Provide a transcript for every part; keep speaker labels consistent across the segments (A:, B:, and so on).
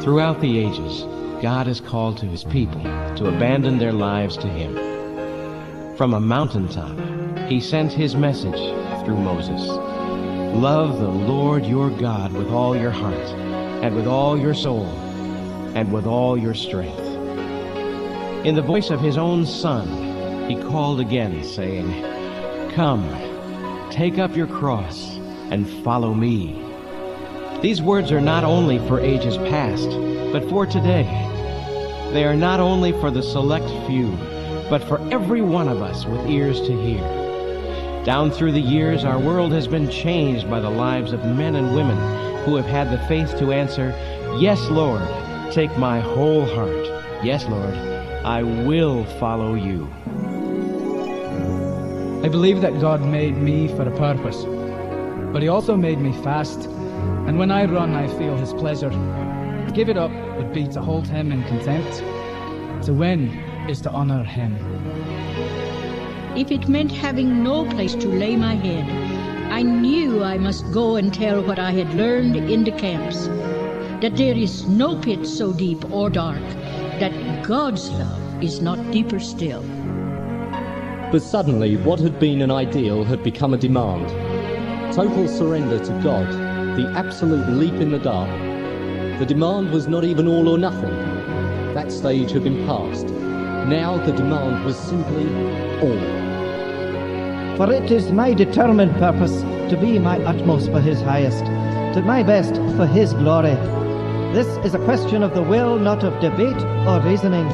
A: Throughout the ages, God has called to his people to abandon their lives to him. From a mountaintop, he sent his message through Moses. Love the Lord your God with all your heart, and with all your soul, and with all your strength. In the voice of his own Son, he called again, saying, Come, take up your cross, and follow me. These words are not only for ages past, but for today. They are not only for the select few, but for every one of us with ears to hear. Down through the years, our world has been changed by the lives of men and women who have had the faith to answer, Yes, Lord, take my whole heart. Yes, Lord, I will follow you.
B: I believe that God made me for a purpose, but he also made me fast. And when I run, I feel his pleasure. To give it up would be to hold him in contempt. To win is to honor him.
C: If it meant having no place to lay my head, I knew I must go and tell what I had learned in the camps, that there is no pit so deep or dark, that God's love is not deeper still.
D: But suddenly, what had been an ideal had become a demand. Total surrender to God, the absolute leap in the dark. The demand was not even all or nothing. That stage had been passed. Now the demand was simply all.
E: For it is my determined purpose to be my utmost for his highest, to my best for his glory. This is a question of the will, not of debate or reasoning.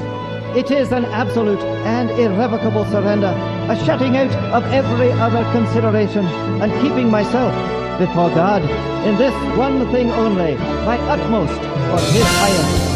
E: It is an absolute and irrevocable surrender, a shutting out of every other consideration, and keeping myself before God in this one thing only, my utmost for his highest.